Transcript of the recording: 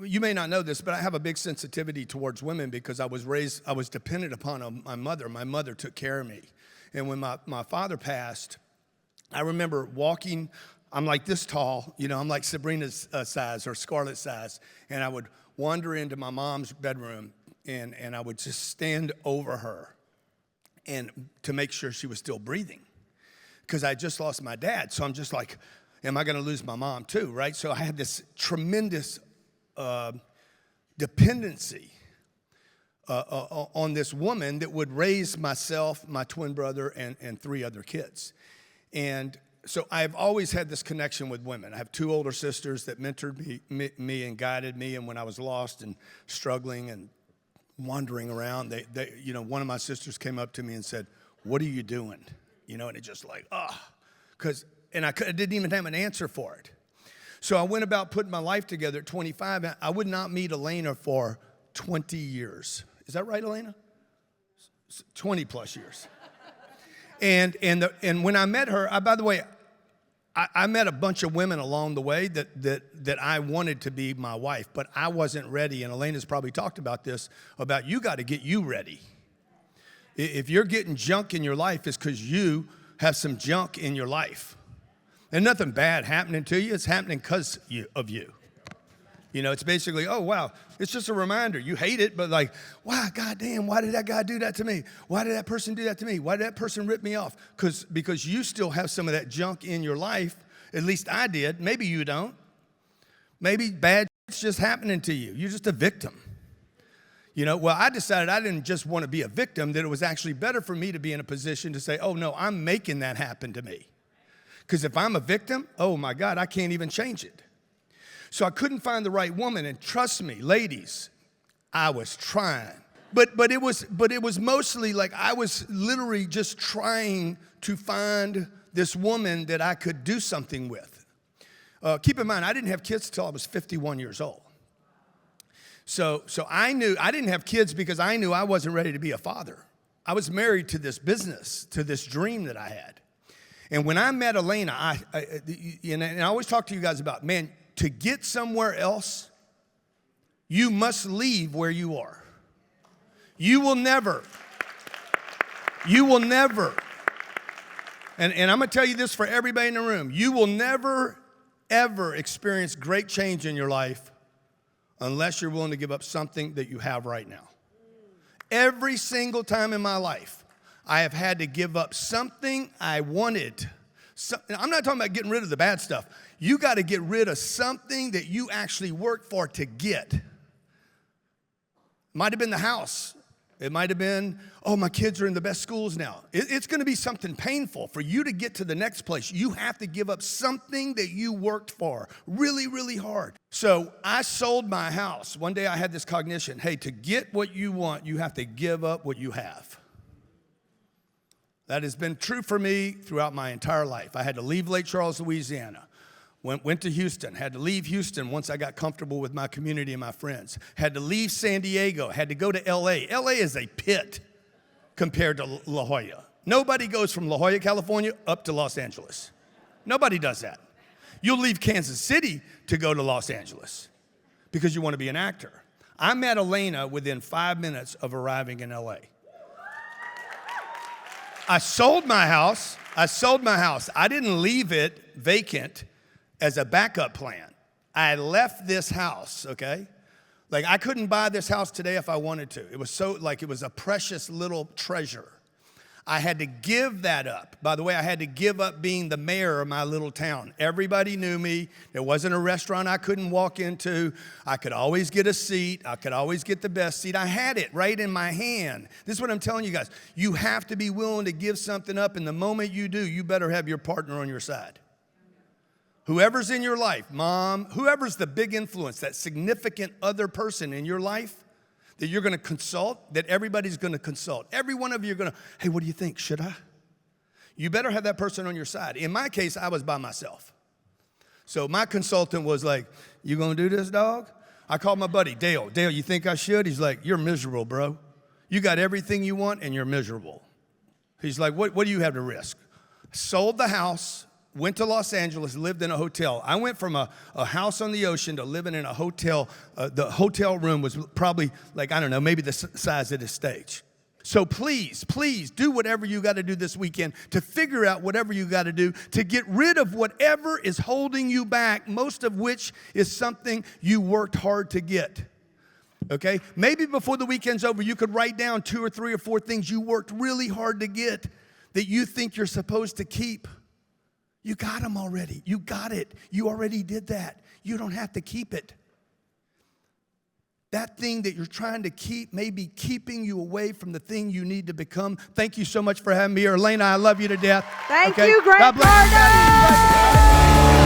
you may not know this, but I have a big sensitivity towards women because I was dependent upon my mother. My mother took care of me. And when my father passed, I remember walking, I'm like this tall, I'm like Sabrina's size or Scarlett's size, and I would wander into my mom's bedroom, and I would just stand over her and to make sure she was still breathing, because I just lost my dad. So I'm just like, am I going to lose my mom too, right? So I had this tremendous dependency on this woman that would raise myself, my twin brother, and 3 other kids. And so I've always had this connection with women. I have 2 older sisters that mentored me and guided me, and when I was lost and struggling and wandering around, one of my sisters came up to me and said, "What are you doing?" And it just like, and I didn't even have an answer for it. So I went about putting my life together at 25. I would not meet Elena for 20 years. Is that right, Elena? 20 plus years. And when I met her, by the way, I met a bunch of women along the way that I wanted to be my wife, but I wasn't ready. And Elena's probably talked about this, about you got to get you ready. If you're getting junk in your life, it's because you have some junk in your life. And nothing bad happening to you. It's happening because of you. It's basically, oh, wow, it's just a reminder. You hate it, but like, wow, goddamn, why did that guy do that to me? Why did that person do that to me? Why did that person rip me off? Because you still have some of that junk in your life. At least I did. Maybe you don't. Maybe bad shit's just happening to you. You're just a victim. Well, I decided I didn't just want to be a victim, that it was actually better for me to be in a position to say, oh, no, I'm making that happen to me. Because if I'm a victim, oh, my God, I can't even change it. So I couldn't find the right woman, and trust me, ladies, I was trying. But it was mostly like I was literally just trying to find this woman that I could do something with. Keep in mind, I didn't have kids until I was 51 years old. So I knew I didn't have kids because I knew I wasn't ready to be a father. I was married to this business, to this dream that I had. And when I met Elena, and I always talk to you guys about, man, to get somewhere else, you must leave where you are. You will never, and I'm going to tell you this for everybody in the room, you will never, ever experience great change in your life unless you're willing to give up something that you have right now. Every single time in my life, I have had to give up something I wanted. I'm not talking about getting rid of the bad stuff. You got to get rid of something that you actually worked for to get. Might have been the house. It might have been, oh, my kids are in the best schools now. It's going to be something painful. For you to get to the next place, you have to give up something that you worked for really, really hard. So I sold my house. One day I had this cognition. Hey, to get what you want, you have to give up what you have. That has been true for me throughout my entire life. I had to leave Lake Charles, Louisiana. Went to Houston, had to leave Houston once I got comfortable with my community and my friends. Had to leave San Diego, had to go to LA. LA is a pit compared to La Jolla. Nobody goes from La Jolla, California up to Los Angeles. Nobody does that. You'll leave Kansas City to go to Los Angeles because you want to be an actor. I met Elena within 5 minutes of arriving in LA. I sold my house. I didn't leave it vacant as a backup plan. I left this house, okay? Like I couldn't buy this house today if I wanted to. It was it was a precious little treasure. I had to give that up. By the way, I had to give up being the mayor of my little town. Everybody knew me. There wasn't a restaurant I couldn't walk into. I could always get a seat. I could always get the best seat. I had it right in my hand. This is what I'm telling you guys. You have to be willing to give something up, and the moment you do, you better have your partner on your side. Whoever's in your life, mom, whoever's the big influence, that significant other person in your life that you're going to consult, that everybody's going to consult. Every one of you are going to, hey, what do you think? Should I? You better have that person on your side. In my case, I was by myself. So my consultant was like, you going to do this, dog? I called my buddy, Dale. Dale, you think I should? He's like, you're miserable, bro. You got everything you want and you're miserable. He's like, what do you have to risk? Sold the house went to Los Angeles, lived in a hotel. I went from a house on the ocean to living in a hotel. The hotel room was probably like, I don't know, maybe the size of this stage. So please, please do whatever you got to do this weekend to figure out whatever you got to do to get rid of whatever is holding you back, most of which is something you worked hard to get. Okay? Maybe before the weekend's over, you could write down 2 or 3 or 4 things you worked really hard to get that you think you're supposed to keep. You got them already. You got it. You already did that. You don't have to keep it. That thing that you're trying to keep may be keeping you away from the thing you need to become. Thank you so much for having me here. Elena, I love you to death. Thank you, Greg Cardone.